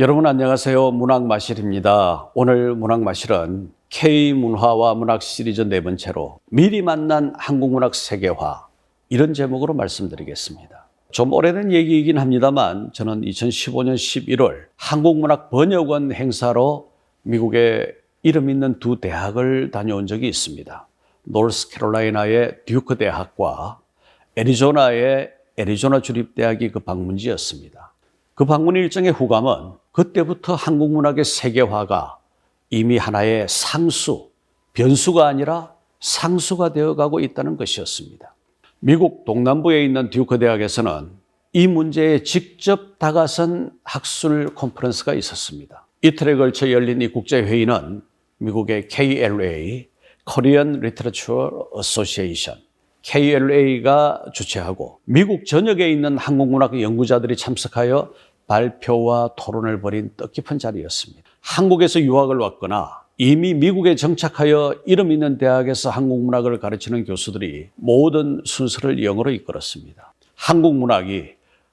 여러분 안녕하세요. 문학마실입니다. 오늘 문학마실은 K문화와 문학 시리즈 네 번째로 미리 만난 한국문학 세계화, 이런 제목으로 말씀드리겠습니다. 좀 오래된 얘기이긴 합니다만 저는 2015년 11월 한국문학번역원 행사로 미국의 이름 있는 두 대학을 다녀온 적이 있습니다. 노스캐롤라이나의 듀크 대학과 애리조나의 애리조나 주립대학이 그 방문지였습니다. 그 방문 일정의 후감은 그때부터 한국문학의 세계화가 이미 하나의 상수, 변수가 아니라 상수가 되어가고 있다는 것이었습니다. 미국 동남부에 있는 듀크 대학에서는 이 문제에 직접 다가선 학술 컨퍼런스가 있었습니다. 이틀에 걸쳐 열린 이 국제회의는 미국의 KLA, Korean Literature Association, KLA가 주최하고 미국 전역에 있는 한국문학 연구자들이 참석하여 발표와 토론을 벌인 뜻깊은 자리였습니다. 한국에서 유학을 왔거나 이미 미국에 정착하여 이름 있는 대학에서 한국문학을 가르치는 교수들이 모든 순서를 영어로 이끌었습니다. 한국문학이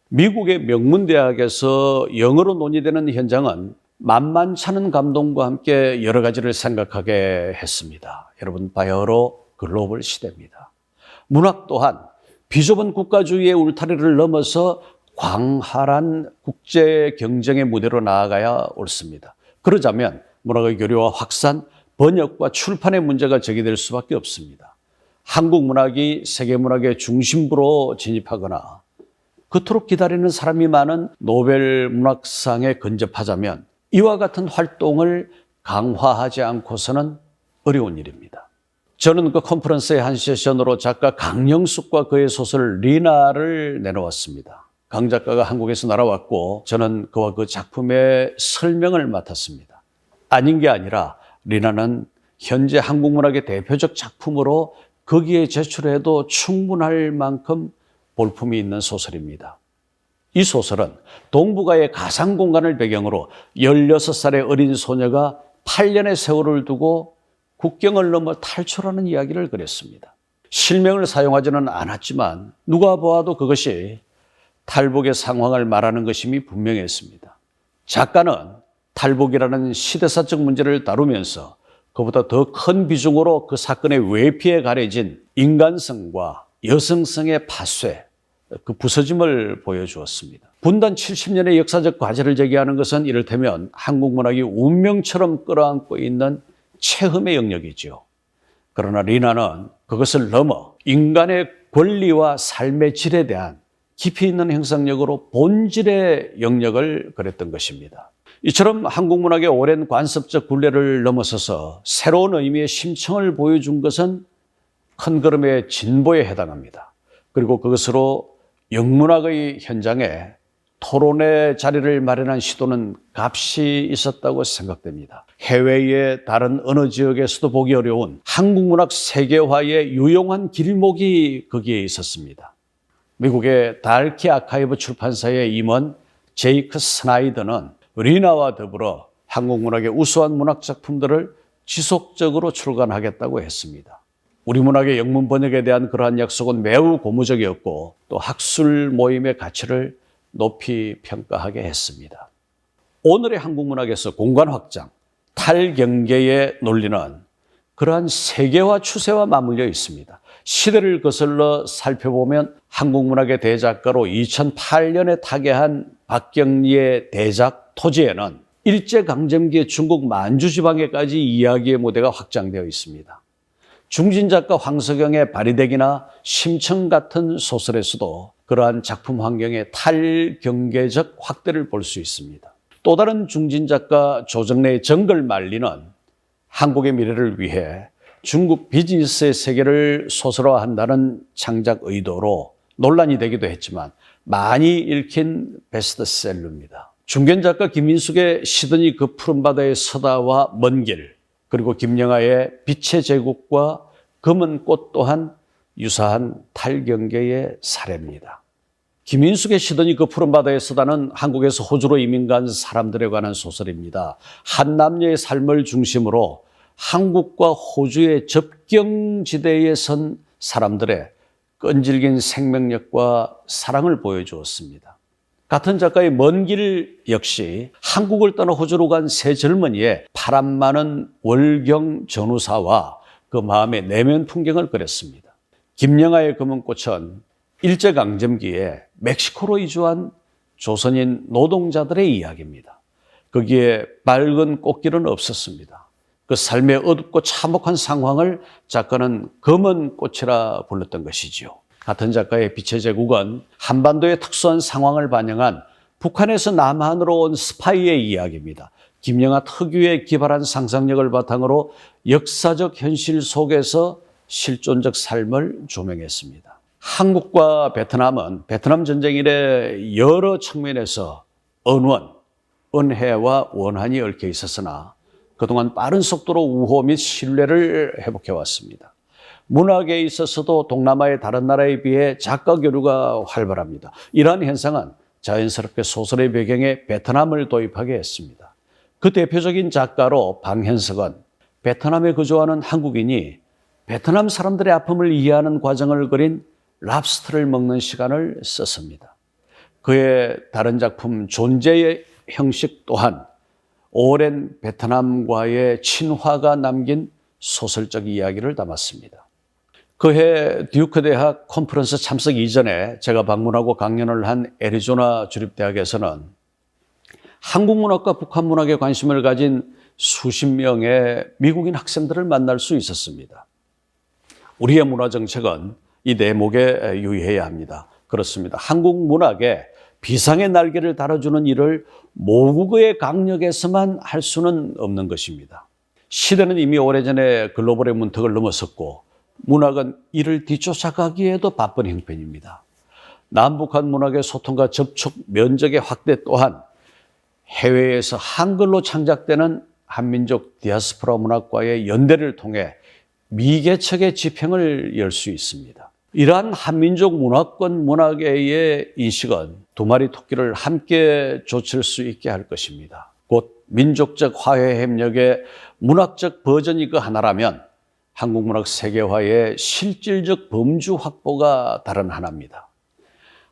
미국의 명문대학에서 영어로 논의되는 현장은 만만찮은 감동과 함께 여러 가지를 생각하게 했습니다. 여러분, 바야흐로 글로벌 시대입니다. 문학 또한 비좁은 국가주의의 울타리를 넘어서 광활한 국제 경쟁의 무대로 나아가야 옳습니다. 그러자면 문학의 교류와 확산, 번역과 출판의 문제가 제기될 수밖에 없습니다. 한국 문학이 세계 문학의 중심부로 진입하거나 그토록 기다리는 사람이 많은 노벨 문학상에 근접하자면 이와 같은 활동을 강화하지 않고서는 어려운 일입니다. 저는 그 컨퍼런스의 한 세션으로 작가 강영숙과 그의 소설 리나를 내놓았습니다. 강 작가가 한국에서 날아왔고 저는 그와 그 작품의 설명을 맡았습니다. 아닌 게 아니라 리나는 현재 한국문학의 대표적 작품으로 거기에 제출해도 충분할 만큼 볼품이 있는 소설입니다. 이 소설은 동북아의 가상공간을 배경으로 16살의 어린 소녀가 8년의 세월을 두고 국경을 넘어 탈출하는 이야기를 그렸습니다. 실명을 사용하지는 않았지만 누가 보아도 그것이 탈북의 상황을 말하는 것임이 분명했습니다. 작가는 탈북이라는 시대사적 문제를 다루면서 그보다 더 큰 비중으로 그 사건의 외피에 가려진 인간성과 여성성의 파쇄, 그 부서짐을 보여주었습니다. 분단 70년의 역사적 과제를 제기하는 것은 이를테면 한국 문학이 운명처럼 끌어안고 있는 체험의 영역이죠. 그러나 리나는 그것을 넘어 인간의 권리와 삶의 질에 대한 깊이 있는 형상력으로 본질의 영역을 그렸던 것입니다. 이처럼 한국 문학의 오랜 관습적 굴레를 넘어서서 새로운 의미의 심층을 보여준 것은 큰 걸음의 진보에 해당합니다. 그리고 그것으로 영문학의 현장에 토론의 자리를 마련한 시도는 값이 있었다고 생각됩니다. 해외의 다른 어느 지역에서도 보기 어려운 한국문학 세계화의 유용한 길목이 거기에 있었습니다. 미국의 달키 아카이브 출판사의 임원 제이크 스나이더는 리나와 더불어 한국문학의 우수한 문학작품들을 지속적으로 출간하겠다고 했습니다. 우리 문학의 영문 번역에 대한 그러한 약속은 매우 고무적이었고 또 학술 모임의 가치를 높이 평가하게 했습니다. 오늘의 한국문학에서 공간 확장, 탈경계의 논리는 그러한 세계화 추세와 맞물려 있습니다. 시대를 거슬러 살펴보면 한국문학의 대작가로 2008년에 타계한 박경리의 대작 토지에는 일제강점기의 중국 만주 지방에까지 이야기의 무대가 확장되어 있습니다. 중진작가 황석영의 바리댁이나 심청 같은 소설에서도 그러한 작품 환경의 탈경계적 확대를 볼 수 있습니다. 또 다른 중진작가 조정래의 정글만리는 한국의 미래를 위해 중국 비즈니스의 세계를 소설화한다는 창작 의도로 논란이 되기도 했지만 많이 읽힌 베스트셀러입니다. 중견작가 김인숙의 시드니 그 푸른 바다의 서다와 먼 길, 그리고 김영하의 빛의 제국과 검은 꽃 또한 유사한 탈경계의 사례입니다. 김인숙의 시드니 그 푸른 바다의 서다는 한국에서 호주로 이민 간 사람들에 관한 소설입니다. 한 남녀의 삶을 중심으로 한국과 호주의 접경지대에 선 사람들의 끈질긴 생명력과 사랑을 보여주었습니다. 같은 작가의 먼 길 역시 한국을 떠나 호주로 간 세 젊은이의 바람 많은 월경 전우사와 그 마음의 내면 풍경을 그렸습니다. 김영하의 검은꽃은 일제강점기에 멕시코로 이주한 조선인 노동자들의 이야기입니다. 거기에 밝은 꽃길은 없었습니다. 그 삶의 어둡고 참혹한 상황을 작가는 검은 꽃이라 불렀던 것이지요. 같은 작가의 빛의 제국은 한반도의 특수한 상황을 반영한 북한에서 남한으로 온 스파이의 이야기입니다. 김영하 특유의 기발한 상상력을 바탕으로 역사적 현실 속에서 실존적 삶을 조명했습니다. 한국과 베트남은 베트남 전쟁 이래 여러 측면에서 언원, 은혜와 원한이 얽혀 있었으나 그동안 빠른 속도로 우호 및 신뢰를 회복해왔습니다. 문학에 있어서도 동남아의 다른 나라에 비해 작가 교류가 활발합니다. 이러한 현상은 자연스럽게 소설의 배경에 베트남을 도입하게 했습니다. 그 대표적인 작가로 방현석은 베트남에 거주하는 한국인이 베트남 사람들의 아픔을 이해하는 과정을 그린 랍스터를 먹는 시간을 썼습니다. 그의 다른 작품 존재의 형식 또한 오랜 베트남과의 친화가 남긴 소설적 이야기를 담았습니다. 그해 듀크 대학 컨퍼런스 참석 이전에 제가 방문하고 강연을 한 애리조나 주립대학에서는 한국 문학과 북한 문학에 관심을 가진 수십 명의 미국인 학생들을 만날 수 있었습니다. 우리의 문화 정책은 이 대목에 유의해야 합니다. 그렇습니다. 한국 문학에 비상의 날개를 달아주는 일을 모국어의 강력에서만 할 수는 없는 것입니다. 시대는 이미 오래전에 글로벌의 문턱을 넘어섰고 문학은 이를 뒤쫓아가기에도 바쁜 형편입니다. 남북한 문학의 소통과 접촉 면적의 확대 또한 해외에서 한글로 창작되는 한민족 디아스포라 문학과의 연대를 통해 미개척의 지평을 열 수 있습니다. 이러한 한민족 문화권 문학계의 인식은 두 마리 토끼를 함께 좇을 수 있게 할 것입니다. 곧 민족적 화해 협력의 문학적 버전이 그 하나라면 한국 문학 세계화의 실질적 범주 확보가 다른 하나입니다.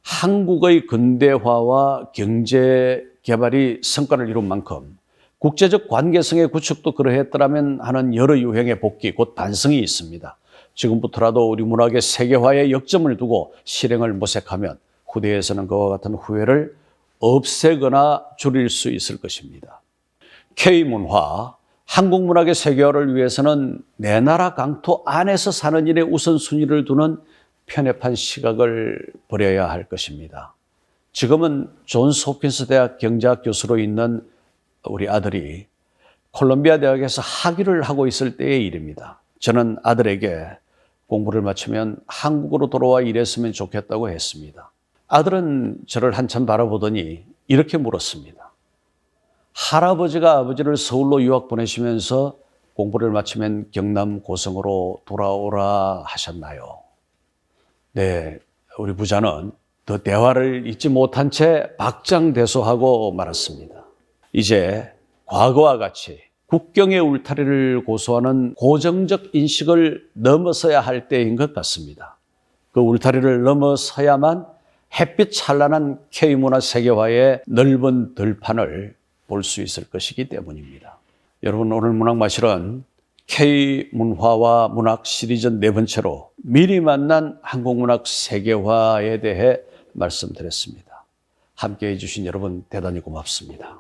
한국의 근대화와 경제 개발이 성과를 이룬 만큼 국제적 관계성의 구축도 그러했더라면 하는 여러 유형의 복귀, 곧 반성이 있습니다. 지금부터라도 우리 문학의 세계화에 역점을 두고 실행을 모색하면 후대에서는 그와 같은 후회를 없애거나 줄일 수 있을 것입니다. K문화, 한국 문학의 세계화를 위해서는 내 나라 강토 안에서 사는 일에 우선순위를 두는 편협한 시각을 버려야 할 것입니다. 지금은 존스 홉킨스 대학 경제학 교수로 있는 우리 아들이 콜롬비아 대학에서 학위를 하고 있을 때의 일입니다. 저는 아들에게 공부를 마치면 한국으로 돌아와 일했으면 좋겠다고 했습니다. 아들은 저를 한참 바라보더니 이렇게 물었습니다. 할아버지가 아버지를 서울로 유학 보내시면서 공부를 마치면 경남 고성으로 돌아오라 하셨나요? 네, 우리 부자는 더 대화를 잊지 못한 채 박장대소하고 말았습니다. 이제 과거와 같이 국경의 울타리를 고수하는 고정적 인식을 넘어서야 할 때인 것 같습니다. 그 울타리를 넘어서야만 햇빛 찬란한 K문화 세계화의 넓은 들판을 볼 수 있을 것이기 때문입니다. 여러분, 오늘 문학마실은 K문화와 문학 시리즈 네 번째로 미리 만난 한국문학 세계화에 대해 말씀드렸습니다. 함께해 주신 여러분 대단히 고맙습니다.